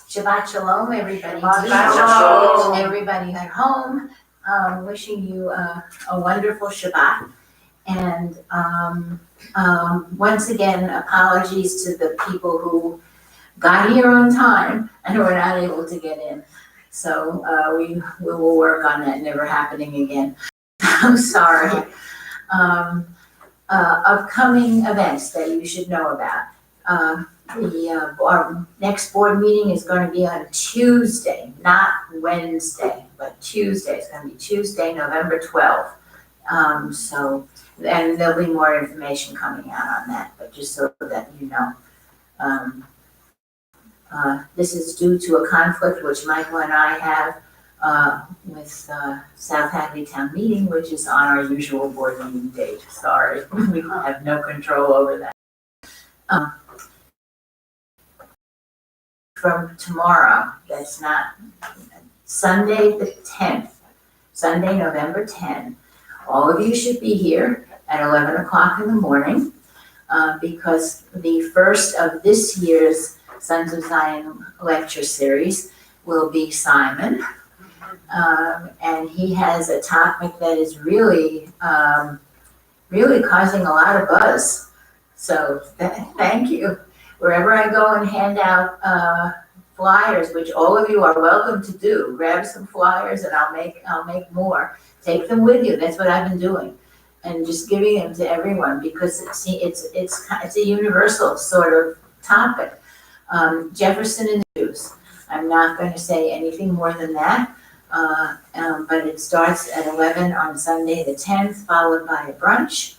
Shabbat Shalom, everybody. Shabbat Shalom. Everybody at home, wishing you a wonderful Shabbat. And once again, apologies to the people who got here on time and who were not able to get in. So we will work on that never happening again. I'm sorry. Upcoming events that you should know about. Our next board meeting is going to be on Tuesday, not Wednesday, but Tuesday. It's going to be Tuesday, November 12th. And there'll be more information coming out on that, but just so that you know. This is due to a conflict which Michael and I have with South Hadley Town Meeting, which is on our usual board meeting date. Sorry, we have no control over that. From tomorrow, that's not Sunday the 10th, Sunday, November 10th, all of you should be here at 11 o'clock in the morning because the first of this year's Sons of Zion lecture series will be Simon. And he has a topic that is really causing a lot of buzz. So thank you. Wherever I go and hand out flyers, which all of you are welcome to do, grab some flyers and I'll make more. Take them with you. That's what I've been doing, and just giving them to everyone because it's a universal sort of topic. Jefferson and the Jews. I'm not going to say anything more than that, but it starts at 11 on Sunday the 10th, followed by a brunch,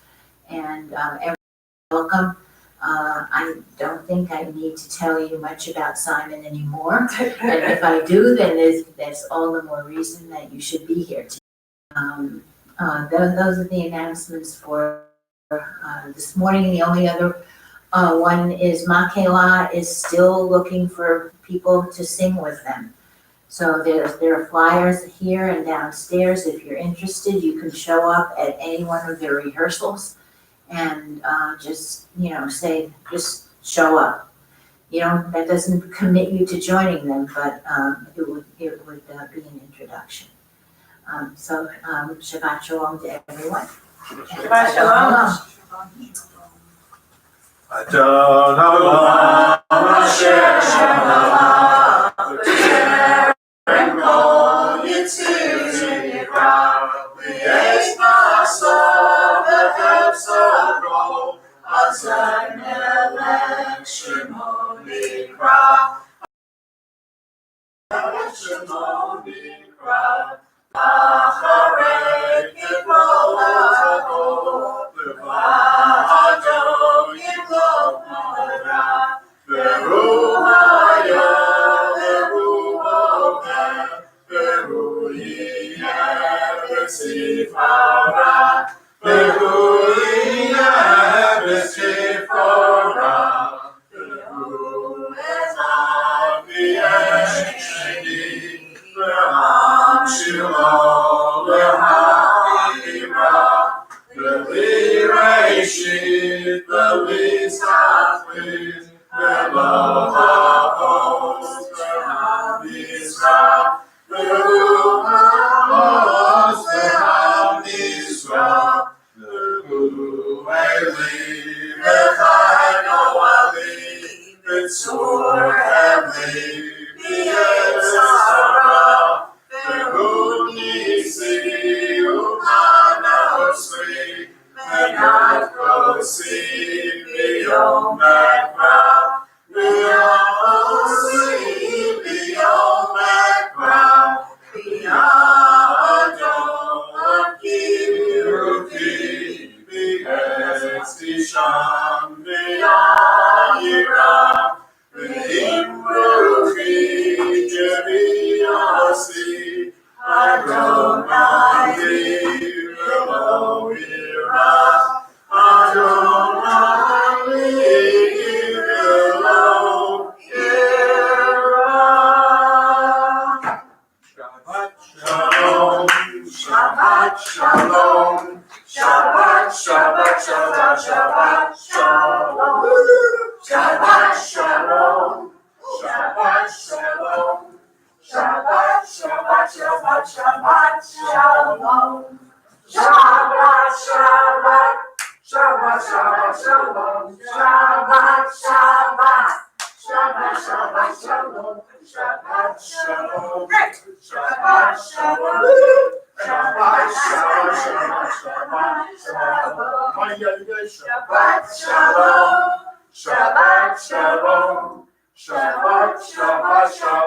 and everyone's welcome. I don't think I need to tell you much about Simon anymore. And if I do, then that's all the more reason that you should be here. those are the announcements for this morning. The only other one is Makela is still looking for people to sing with them. So there are flyers here and downstairs. If you're interested, you can show up at any one of their rehearsals and just show up. That doesn't commit you to joining them, but it would be an introduction. So Shabbat Shalom to everyone. Shabbat Shalom. Adonai Hashem Shalom, B'Terem Kol Yitzir Yikra, V'yesh Ma'aseh V'Hefzeh Kol, Hazeh Melech Shemo Nikra, Shemo Nikra, Acharei Kibol HaKol, V'Va'ado Yimlok Mora, V'Ruhaya, V'Ruhohem, V'Ruhiyeh V'Tzifara, V'Ruhiyeh V'Tzifara, V'Ruhezah V'Yesheni, V'Am Shilo V'Ha'ira, V'Li Tzachlit, V'Lo Ha'oz, V'Ha'Mizrach, V'Ha'oz, V'Ha'Mizrach, V'Eli, V'Chayno Ali, V'Tzur Eli, V'Yetzara, V'Hunisi, U'Manosri, V'Yad Kosi, V'Yom Ekra, V'Yosi, V'Yom Ekra, V'Yadom Kiruki, V'Etz Tisham, V'Yayira, V'Imruchi, Jeviyasi, Adonai V'Lo Yirah, Adonai V'Lo Yirah. Shabbat Shalom, Shabbat Shalom, Shabbat, Shabbat, Shabbat, Shabbat Shalom, Shabbat Shalom, Shabbat Shalom, Shabbat, Shabbat, Shabbat, Shabbat Shalom, Shabbat, Shabbat, Shabbat, Shabbat Shalom, Shabbat, Shabbat, Shabbat, Shabbat Shalom, Shabbat Shalom, Shabbat Shalom, Shabbat, Shabbat, Shabbat, Shabbat Shalom, Shabbat Shalom, Shabbat Shalom, Shabbat, Shabbat, Shabbat